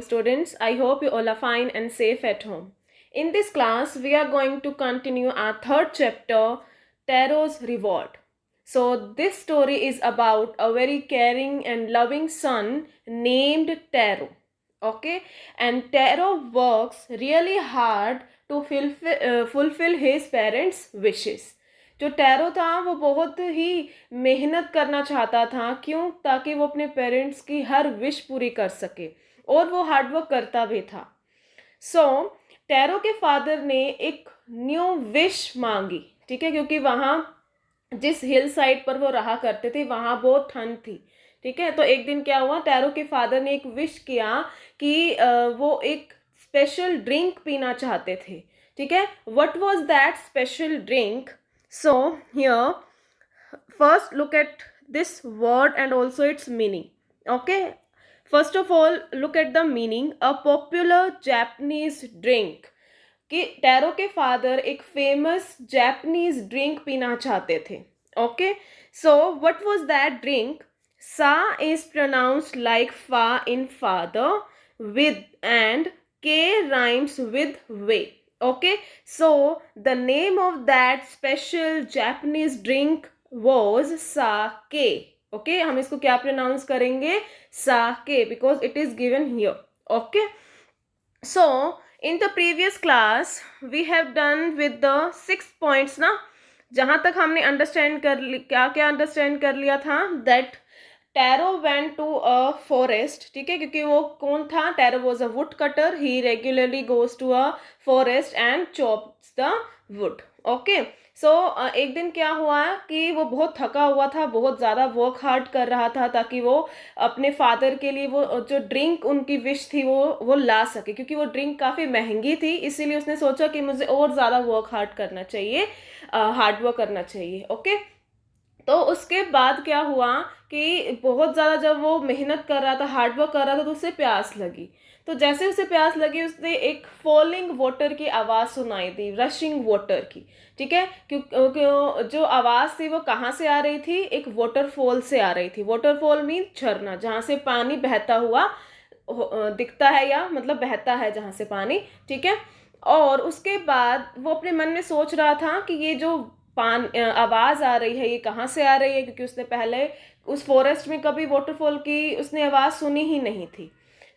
Students, I hope you all are fine and safe at home. In this class, we are going to continue our third chapter, Taro's Reward. So, this story is about a very caring and loving son named Taro. Okay, and Taro works really hard to fulfill his parents' wishes. जो tarot था वो बहुत ही मेहनत करना चाहता था, क्यों? ताकि वो अपने पेरेंट्स की हर विश पूरी कर सके, और वो हार्डवर्क करता भी था. सो टैरो के फादर ने एक न्यू विश मांगी, ठीक है, क्योंकि वहाँ जिस हिल साइड पर वो रहा करते थे वहाँ बहुत ठंड थी. ठीक है, तो एक दिन क्या हुआ, टैरो के फादर ने एक विश किया कि वो एक स्पेशल ड्रिंक पीना चाहते थे. ठीक है, what was that special drink? So here first look at this word and also its meaning. Okay, first of all look at the meaning. A popular Japanese drink. कि टैरो के father एक famous Japanese drink पीना चाहते थे. Okay, so what was that drink? सा is pronounced like फा इन father, with and के rhymes with way. Okay, so the name of that special Japanese drink was sake. Okay, हम इसको क्या प्रोनाउंस करेंगे? Sake, because it is given here. Okay, so in the previous class we have done with the 6 points ना, जहाँ तक हमने understand कर क्या क्या अंडरस्टैंड कर लिया था, that Taro went to a forest. ठीक है, क्योंकि वो कौन था? Taro was a wood cutter. He regularly goes to a forest and chops the wood. Okay, so एक दिन क्या हुआ कि वो बहुत थका हुआ था, बहुत ज़्यादा वर्क हार्ड कर रहा था, ताकि वो अपने फादर के लिए वो जो ड्रिंक उनकी विश थी वो ला सके, क्योंकि वो ड्रिंक काफ़ी महंगी थी. इसीलिए उसने सोचा कि मुझे और ज़्यादा वर्क हार्ड करना चाहिए, हार्ड वर्क करना चाहिए. ओके, तो उसके बाद क्या हुआ कि बहुत ज़्यादा जब वो मेहनत कर रहा था, हार्ड वर्क कर रहा था, तो उसे प्यास लगी. तो जैसे उसे प्यास लगी, उसने एक फॉलिंग वाटर की आवाज़ सुनाई दी, रशिंग वाटर की. ठीक है, क्यों जो आवाज़ थी वो कहाँ से आ रही थी? एक वाटरफॉल से आ रही थी. वाटरफॉल मीन झरना, जहाँ से पानी बहता हुआ दिखता है, या मतलब बहता है जहाँ से पानी. ठीक है, और उसके बाद वो अपने मन में सोच रहा था कि ये जो आवाज़ आ रही है ये कहाँ से आ रही है, क्योंकि उसने पहले उस फॉरेस्ट में कभी वाटरफॉल की उसने आवाज़ सुनी ही नहीं थी.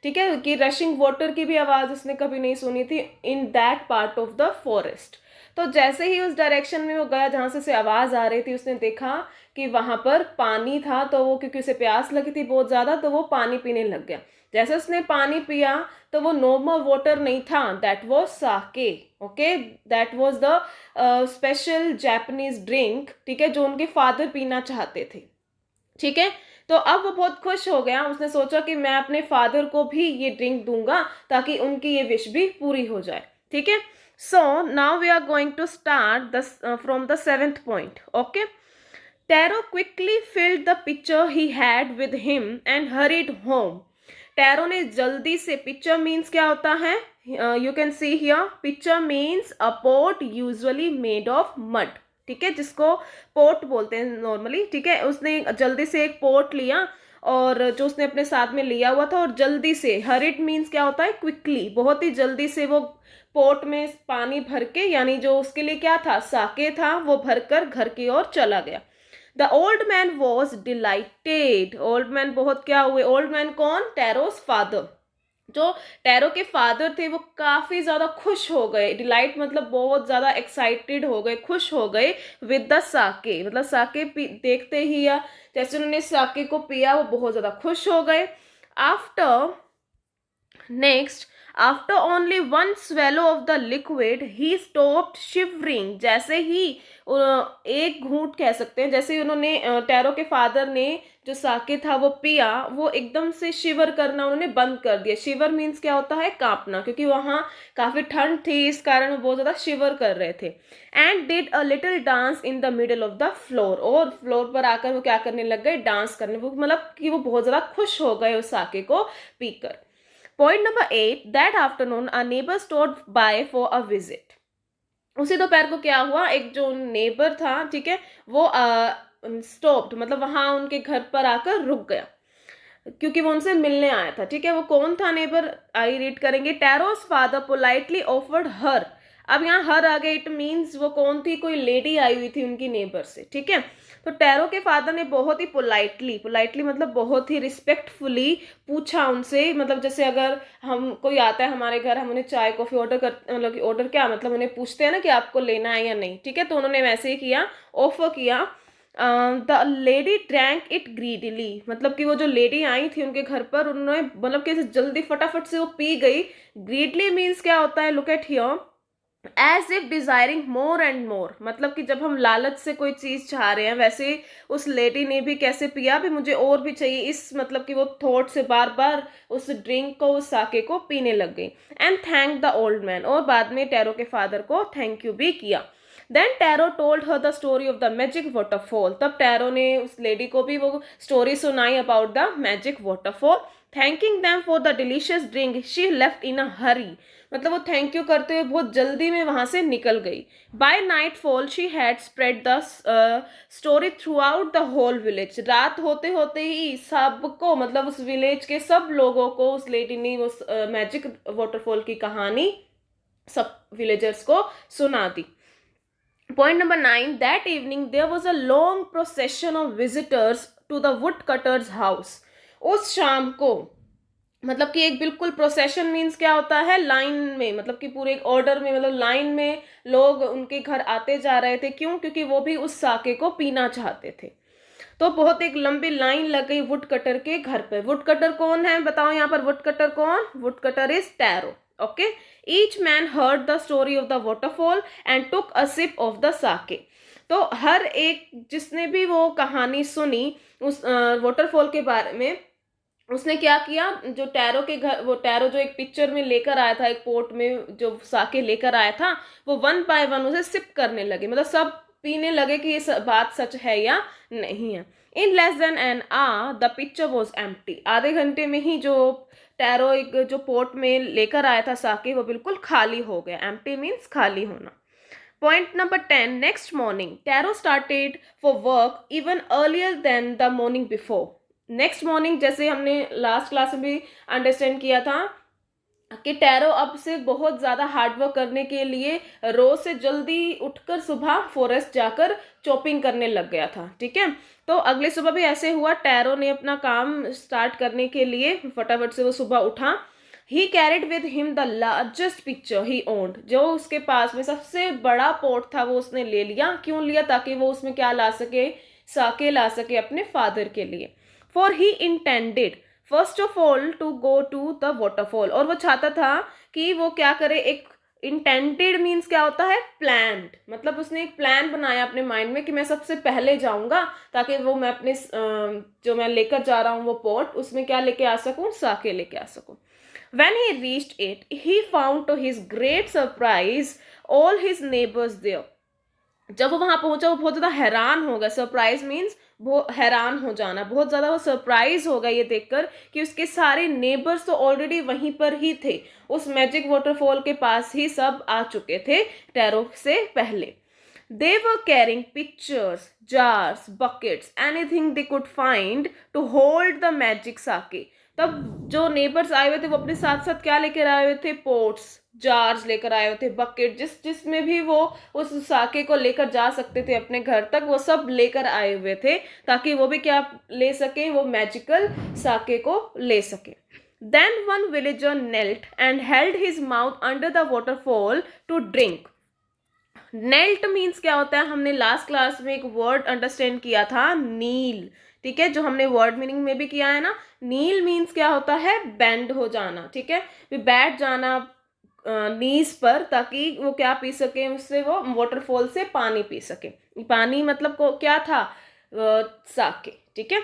ठीक है, कि रशिंग वाटर की भी आवाज़ उसने कभी नहीं सुनी थी in that part of the forest. तो जैसे ही उस डायरेक्शन में वो गया जहाँ से आवाज़ आ रही थी, उसने देखा कि वहाँ पर पानी था. तो वो, क्योंकि उसे प्यास लगी थी बहुत ज़्यादा, तो वो पानी पीने लग गया. जैसे उसने पानी पिया तो वो नॉर्मल वाटर नहीं था, that was sake. Okay, that was the special Japanese drink. ठीक है, जो उनके फादर पीना चाहते थे. ठीक है, तो अब वो बहुत खुश हो गया. उसने सोचा कि मैं अपने फादर को भी ये ड्रिंक दूंगा ताकि उनकी ये विश भी पूरी हो जाए. ठीक है, so now we are going to start the from the 7th point. Okay, Taro quickly filled the pitcher he had with him and hurried home. Taro ने जल्दी से, पिक्चर मीन्स क्या होता है? You can see here, pitcher means a pot usually made of mud. ठीक है, जिसको pot बोलते हैं नॉर्मली. ठीक है, उसने जल्दी से एक पोट लिया, और जो उसने अपने साथ में लिया हुआ था, और जल्दी से, हरिड मीन्स क्या होता है? क्विकली, बहुत ही जल्दी से वो पोट में पानी भर के, यानी जो उसके लिए क्या था, साके था, वो भरकर घर की ओर चला गया. The old man was dilated. Old man बहुत क्या हुए? ओल्ड मैन कौन? टैरोस फादर. जो टैरो के फादर थे वो काफ़ी ज़्यादा खुश हो गए. डिलाइट मतलब बहुत ज़्यादा एक्साइटेड हो गए, खुश हो गए. विद द साके, मतलब साके देखते ही, या जैसे उन्होंने साके को पिया, वो बहुत ज़्यादा खुश हो गए. After next, after only one swallow of the liquid he stopped shivering. जैसे ही एक घूंट कह सकते हैं, जैसे उन्होंने टैरो के फादर ने जो साके था वो पिया, वो एकदम से शिवर करना उन्होंने बंद कर दिया. शिवर मीन्स क्या होता है? कांपना, क्योंकि वहाँ काफ़ी ठंड थी, इस कारण वो बहुत ज़्यादा शिवर कर रहे थे. And did a little dance in the middle of the floor. और फ्लोर पर आकर वो क्या करने लग गए? डांस करने. वो मतलब कि वो बहुत ज़्यादा खुश हो गए उस साके को पीकर. Point number 8, that afternoon a neighbour stopped bye for a visit. उसी दोपहर को क्या हुआ, एक जो नेबर था, ठीक है, वो स्टॉप्ड मतलब वहां उनके घर पर आकर रुक गया. क्योंकि वो उनसे मिलने आया था, ठीक है। वो कौन था नेबर, आई रीड करेंगे। टैरोस फादर पोलाइटली ऑफर्ड हर। अब यहाँ हर आ गया, इट मीन्स वो कौन थी, कोई लेडी आई हुई थी उनकी नेबर से, ठीक है। तो टैरो के फादर ने बहुत ही पोलाइटली, पोलाइटली मतलब बहुत ही रिस्पेक्टफुली पूछा उनसे, मतलब जैसे अगर हम कोई आता है हमारे घर, हम उन्हें चाय कॉफी ऑर्डर कर, मतलब कि ऑर्डर क्या मतलब उन्हें पूछते हैं ना कि आपको लेना है या नहीं, ठीक है। तो उन्होंने वैसे ही किया, ऑफर किया। The lady drank it greedily, मतलब कि वो जो लेडी आई थी उनके घर पर, उन्होंने मतलब कि जल्दी फटाफट से वो पी गई। ग्रीडली मीन्स क्या होता है, look at here, as if desiring more and more, मतलब कि जब हम लालच से कोई चीज चाह रहे हैं, वैसे उस लेडी ने भी कैसे पिया, भी मुझे और भी चाहिए, इस मतलब कि वो थॉट से बार बार उस ड्रिंक को, उस साके को पीने लग गई। And thank the old man, और बाद में टैरो के फादर को थैंक यू भी किया। Then Taro told her the story of the magic waterfall, तब टैरो ने उस लेडी को भी वो स्टोरी सुनाई about the magic waterfall. Thanking them for the delicious drink she left in a hurry, मतलब वो थैंक यू करते हुए बहुत जल्दी में वहां से निकल गई। By nightfall she had spread the story throughout the whole village, रात होते होते ही सबको, मतलब उस विलेज के सब लोगों को उस लेडी ने वो मैजिक वाटरफॉल की कहानी सब विलेजर्स को सुना दी। Point number 9, that evening there was a long procession of visitors to the woodcutter's house. उस शाम को, मतलब कि एक बिल्कुल प्रोसेशन मीन्स क्या होता है, लाइन में, मतलब कि पूरे एक ऑर्डर में, मतलब लाइन में लोग उनके घर आते जा रहे थे। क्यों? क्योंकि वो भी उस साके को पीना चाहते थे। तो बहुत एक लंबी लाइन लग गई वुड कटर के घर पे। वुड कटर कौन है बताओ यहाँ पर, वुड कटर कौन? Wood cutter is Taro. Okay, each man heard the story of the waterfall and took a sip of the sake. तो हर एक जिसने भी वो कहानी सुनी उस वाटरफॉल के बारे में, उसने क्या किया, जो टैरो के घर, वो टैरो जो एक पिक्चर में लेकर आया था, एक पोर्ट में जो साके लेकर आया था, वो वन बाय वन उसे सिप करने लगे, मतलब सब पीने लगे कि ये बात सच है या नहीं है। In less than an hour the picture was empty, आधे घंटे में ही जो टैरो एक जो पोर्ट में लेकर आया था साके, वो बिल्कुल खाली हो गया। एम्प्टी मीन्स खाली होना। Point number 10, next morning, Taro started for work even earlier than the morning before. Next morning, जैसे हमने लास्ट क्लास में भी अंडरस्टैंड किया था कि टैरो अब से बहुत ज़्यादा हार्डवर्क करने के लिए रोज से जल्दी उठकर सुबह फॉरेस्ट जाकर चॉपिंग करने लग गया था, ठीक है। तो अगले सुबह भी ऐसे हुआ, टैरो ने अपना काम स्टार्ट करने के लिए फटाफट से वो सुबह उठा। ही carried with him the largest picture he owned, जो उसके पास में सबसे बड़ा पोर्ट था वो उसने ले लिया। क्यों लिया? ताकि वो उसमें क्या ला सके, साके ला सके अपने फादर के लिए। For he intended first of all to go to the waterfall, और वो चाहता था कि वो क्या करे, एक इंटेंडेड मीन्स क्या होता है, प्लान्ड, मतलब उसने एक प्लान बनाया अपने माइंड में कि मैं सबसे पहले जाऊंगा ताकि वो मैं अपने जो मैं लेकर जा रहा हूँ वो पोर्ट, उसमें क्या लेके आ सकूं, साके लेके आ सकूं। When he reached it, he found to his great surprise all his neighbors there. जब वो वहां पहुंचा वो बहुत ज्यादा हैरान हो गया। सरप्राइज मीन्स वो हैरान हो जाना, बहुत ज्यादा वो सरप्राइज हो गया ये देखकर कि उसके सारे नेबर्स तो ऑलरेडी वहीं पर ही थे, उस मैजिक वाटरफॉल के पास ही सब आ चुके थे टैरो से पहले। They were carrying pitchers, jars, buckets, anything they could find to hold the magic sake. तब जो नेबर्स आए हुए थे वो अपने साथ साथ क्या लेकर आए हुए थे, पोट्स, जार्स लेकर आए हुए थे, बकेट, जिसमें भी वो उस साके को लेकर जा सकते थे अपने घर तक, वो सब लेकर आए हुए थे ताकि वो भी क्या ले सके, वो मैजिकल साके को ले सके। Then one villager knelt and held his mouth under the waterfall to drink. Knelt means क्या होता है, हमने लास्ट क्लास में एक वर्ड अंडरस्टैंड किया था, नील, ठीक है, जो हमने वर्ड मीनिंग में भी किया है ना। नील मीन्स क्या होता है, बेंड हो जाना, ठीक है, बैठ जाना नीज पर, ताकि वो क्या पी सके, उससे वो वाटरफॉल से पानी पी सके। पानी मतलब को क्या था, साके, ठीक है।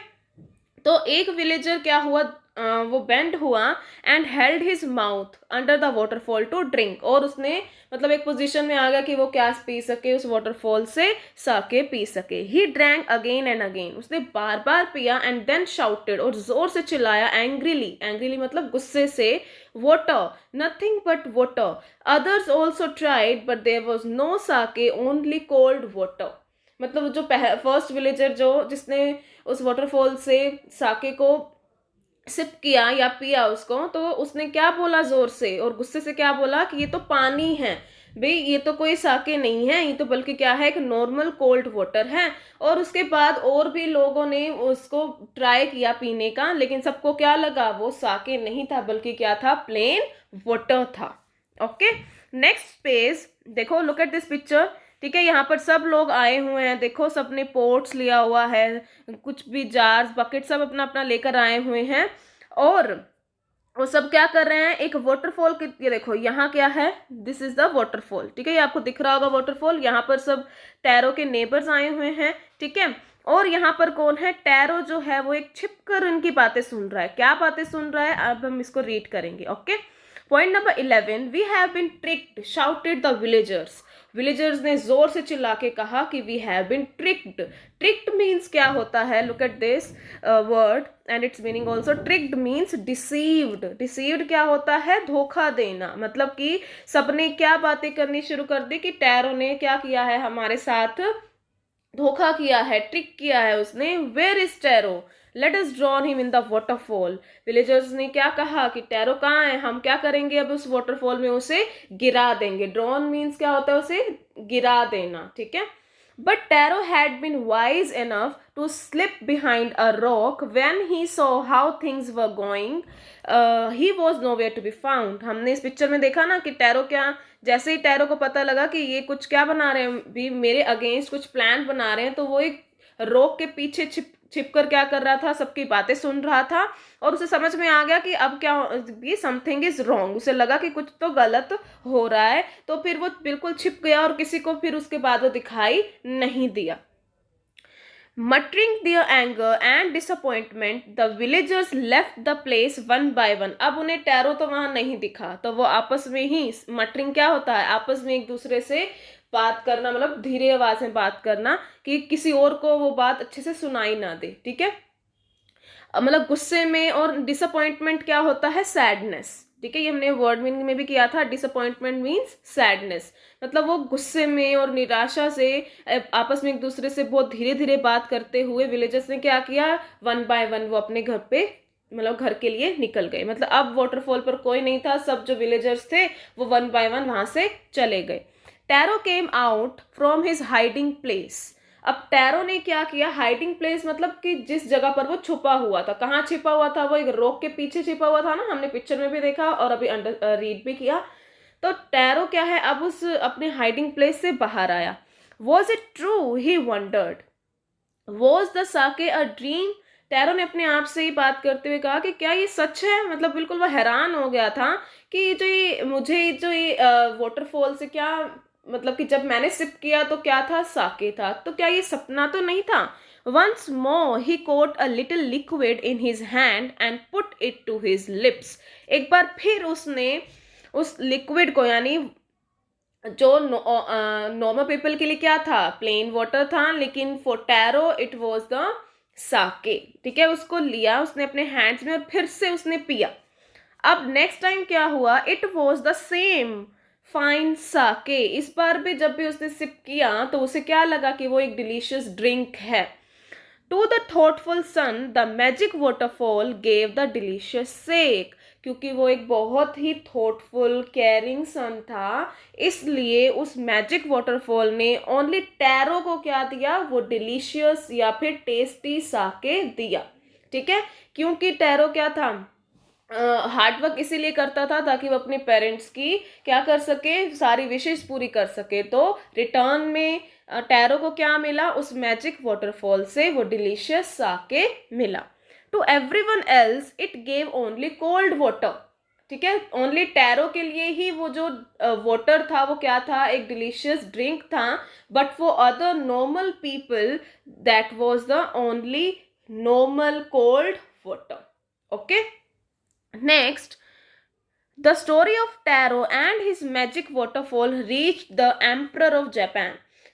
तो एक विलेजर क्या हुआ, वो बेंड हुआ and held his mouth under the waterfall to drink, और उसने मतलब एक पोजीशन में आ गया कि वो क्या पी सके, उस वाटरफॉल से साके पी सके। He drank again and again, उसने बार बार पिया, एंड देन शाउटेड, और जोर से चिल्लाया, एंग्रीली, एंग्रीली मतलब गुस्से से, water, nothing but water, others also tried but there was no sake, only cold water. मतलब जो फर्स्ट विलेजर जो जिसने उस वाटरफॉल से साके को सिप किया या पिया उसको, तो उसने क्या बोला जोर से और गुस्से से, क्या बोला कि ये तो पानी है भाई, ये तो कोई साके नहीं है, ये तो बल्कि क्या है, एक नॉर्मल कोल्ड वाटर है। और उसके बाद और भी लोगों ने उसको ट्राई किया पीने का, लेकिन सबको क्या लगा, वो साके नहीं था बल्कि क्या था, प्लेन वाटर था। ओके, नेक्स्ट पेज देखो, लुक एट दिस पिक्चर। ठीक है, यहाँ पर सब लोग आए हुए हैं, देखो सबने पोट्स लिया हुआ है, कुछ भी जार्स बकेट सब अपना अपना लेकर आए हुए हैं, और वो सब क्या कर रहे हैं, एक वाटरफॉल की, ये देखो यहाँ क्या है, दिस इज द वाटरफॉल। ठीक है, ये आपको दिख रहा होगा वाटरफॉल, यहाँ पर सब टैरो के नेबर्स आए हुए हैं। ठीक है, और यहाँ पर कौन है, टैरो जो है वो एक छिप कर उनकी बातें सुन रहा है। क्या बातें सुन रहा है, अब हम इसको रीड करेंगे। Okay, point number 11, we have been tricked, shouted the villagers. Villagers ने जोर से चिल्ला के कहा कि we have been tricked. Tricked means क्या होता है, look at this word and its meaning also. Tricked means deceived. Deceived क्या होता है, धोखा देना। मतलब कि सबने क्या बातें करनी शुरू कर दी कि टैरो ने क्या किया है, हमारे साथ धोखा किया है, ट्रिक किया है उसने। Where is Taro, let us drown him in the waterfall. Villagers ने क्या कहा कि टैरो कहाँ है, हम क्या करेंगे, अब उस वाटरफॉल में उसे गिरा देंगे। ड्रॉन मीन्स क्या होता है, उसे गिरा देना। ठीक है, but Taro had been wise enough to slip behind a rock when he saw how things were going. He was nowhere to be found. हमने इस पिक्चर में देखा ना कि टैरो क्या, जैसे ही टैरो को पता लगा कि ये कुछ क्या बना रहे हैं, भी मेरे अगेंस्ट कुछ प्लान बना रहे हैं, तो वो एक रॉक के पीछे छिप छिप कर क्या कर रहा था, सबकी बातें सुन रहा था। और उसे समझ में आ गया कि अब क्या, ये समथिंग इज रॉन्ग, उसे लगा कि कुछ तो गलत हो रहा है, तो फिर वो बिल्कुल छिप गया और किसी को फिर उसके बाद वो दिखाई नहीं दिया। Muttering their anger and disappointment, the villagers left the place one by one. अब उन्हें टैरो तो वहां नहीं दिखा, तो वो आपस में ही, मटरिंग क्या होता है, आपस में एक दूसरे से बात करना, मतलब धीरे आवाज में बात करना कि किसी और को वो बात अच्छे से सुनाई ना दे। ठीक है, मतलब गुस्से में। और डिसअपॉइंटमेंट क्या होता है, सैडनेस। ठीक है, ये हमने वर्ड मीनिंग में भी किया था, डिसअपॉइंटमेंट मीन्स सैडनेस। मतलब वो गुस्से में और निराशा से आपस में एक दूसरे से बहुत धीरे धीरे बात करते हुए विलेजर्स ने क्या किया, वन बाय वन वो अपने घर पे, मतलब घर के लिए निकल गए। मतलब अब वाटरफॉल पर कोई नहीं था, सब जो विलेजर्स थे वो वन बाय वन वहां से चले गए। Tarot came out from his hiding place. अब टैरो ने क्या किया, हाइडिंग प्लेस मतलब कि जिस जगह पर वो छुपा हुआ था, कहाँ छिपा हुआ था, वो एक रॉक के पीछे छिपा हुआ था ना, हमने पिक्चर में भी देखा और अभी अंडर रीड भी किया। तो टैरो क्या है, अब उस अपने हाइडिंग प्लेस से बाहर आया। Was it true, he wondered. Was the sake a dream. Tarot ने अपने आप से ही बात करते हुए कहा कि क्या ये सच है। मतलब बिल्कुल वो हैरान हो गया था कि जो ये मुझे जो ये वाटरफॉल से क्या, मतलब कि जब मैंने सिप किया तो क्या था, साके था, तो क्या ये सपना तो नहीं था। Once more he caught a little liquid in his hand and put it to his lips. एक बार फिर उसने उस लिक्विड को, यानी जो नॉर्मल पीपल के लिए क्या था, प्लेन वाटर था, लेकिन for Taro it was the sake. ठीक है, उसको लिया उसने अपने हैंड्स में और फिर से उसने पिया। अब नेक्स्ट टाइम क्या हुआ, it was the same fine sake. इस बार भी जब भी उसने सिप किया तो उसे क्या लगा कि वो एक डिलीशियस ड्रिंक है। To the thoughtful son the magic waterfall gave the delicious sake. क्योंकि वो एक बहुत ही थॉटफुल केयरिंग सन था, इसलिए उस मैजिक वाटरफॉल ने ओनली टैरो को क्या दिया, वो डिलीशियस या फिर टेस्टी साके दिया। ठीक है, क्योंकि टैरो क्या था, हार्ड वर्क इसीलिए करता था ताकि वो अपने पेरेंट्स की क्या कर सके, सारी विशेष पूरी कर सके। तो रिटर्न में टैरो को क्या मिला, उस मैजिक वाटरफॉल से वो डिलीशियस साके मिला। To everyone else it gave only cold water. ठीक है, ओनली टैरो के लिए ही वो जो वाटर था वो क्या था, एक डिलीशियस ड्रिंक था। But for other normal people that was the only normal cold water. Okay, next, the story of Taro and his magic waterfall reached the emperor of Japan.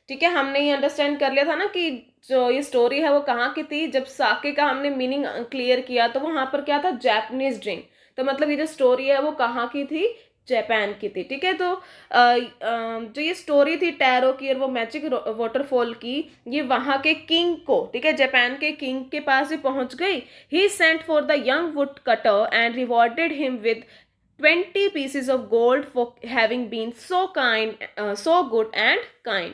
ठीक है, हमने ये अंडरस्टैंड कर लिया था ना कि जो ये स्टोरी है वो कहाँ की थी। जब साके का हमने मीनिंग क्लियर किया तो वहां पर क्या था, जापानीज ड्रिंक। तो मतलब ये जो स्टोरी है वो कहाँ की थी, जापान की थी, ठीक है। तो जो ये स्टोरी थी टैरो की और वो मैजिक वाटरफॉल की, ये वहाँ के किंग को, ठीक है, जापान के किंग के पास ही पहुंच गई। He sent for the young woodcutter and rewarded him with 20 pieces of gold for having been so kind, so good and kind.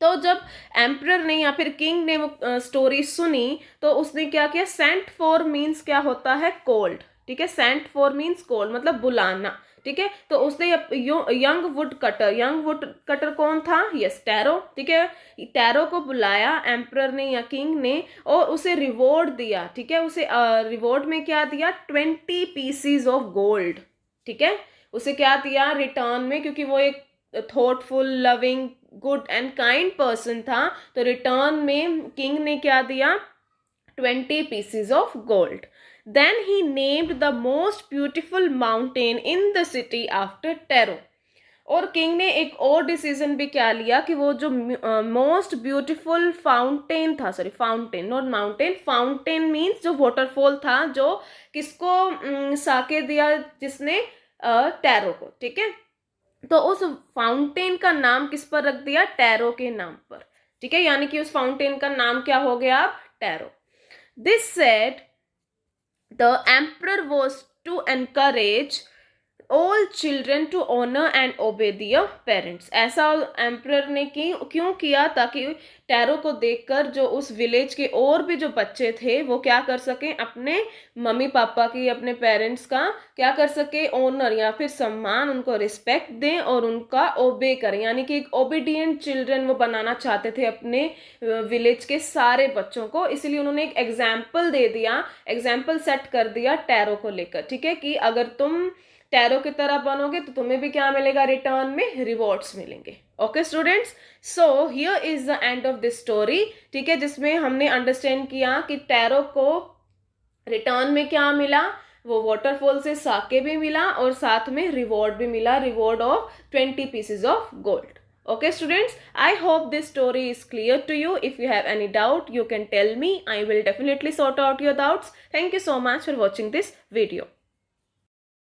तो जब एम्परर ने या फिर किंग ने वो स्टोरी सुनी तो उसने क्या किया, सेंट फॉर मीन्स क्या होता है, कोल्ड, ठीक है, सेंट फॉर मीन्स कोल्ड मतलब बुलाना, ठीक है। तो उसने यंग वुड कटर कौन था, यस टैरो, ठीक है, टैरो को बुलाया एम्परर ने या किंग ने और उसे रिवॉर्ड दिया, ठीक है। उसे रिवॉर्ड में क्या दिया, 20 पीसीज ऑफ गोल्ड, ठीक है। उसे क्या दिया रिटर्न में, क्योंकि वो एक thoughtful loving good and kind person था, तो रिटर्न में किंग ने क्या दिया, 20 pieces of gold. Then he named the most beautiful mountain in the city after Taro. और किंग ने एक और डिसीजन भी क्या लिया कि वो जो मोस्ट ब्यूटीफुल फाउंटेन था, sorry fountain not mountain, fountain means जो वाटरफॉल था, जो किसको साके दिया, जिसने टैरो को, ठीक है। तो उस फाउंटेन का नाम किस पर रख दिया, टैरो के नाम पर, ठीक है, यानी कि उस फाउंटेन का नाम क्या हो गया अब, tarot. This said, the emperor was to encourage all children to honor and obey their parents. ऐसा एम्परर ने क्यों किया, ताकि टैरो को देखकर जो उस विलेज के और भी जो बच्चे थे वो क्या कर सकें, अपने मम्मी पापा की, अपने पेरेंट्स का क्या कर सके, ऑनर या फिर सम्मान, उनको रिस्पेक्ट दें और उनका ओबे करें, यानी कि एक ओबीडियंट चिल्ड्रन वो बनाना चाहते थे अपने विलेज के सारे बच्चों को। इसलिए उन्होंने एक एग्जाम्पल दे दिया, एग्जाम्पल सेट कर दिया टैरो को लेकर, ठीक है, कि अगर तुम टैरो की तरह बनोगे तो तुम्हें भी क्या मिलेगा, रिटर्न में रिवॉर्ड्स मिलेंगे। Okay students, so here is the end of this story, ठीक है, जिसमें हमने अंडरस्टैंड किया कि टैरो को रिटर्न में क्या मिला, वो वाटरफॉल से साके भी मिला और साथ में रिवॉर्ड भी मिला, reward of 20 pieces of gold. Okay students, I hope this story is clear to you. If you have any doubt, you can tell me. I will definitely sort out your doubts. Thank you so much for watching this video.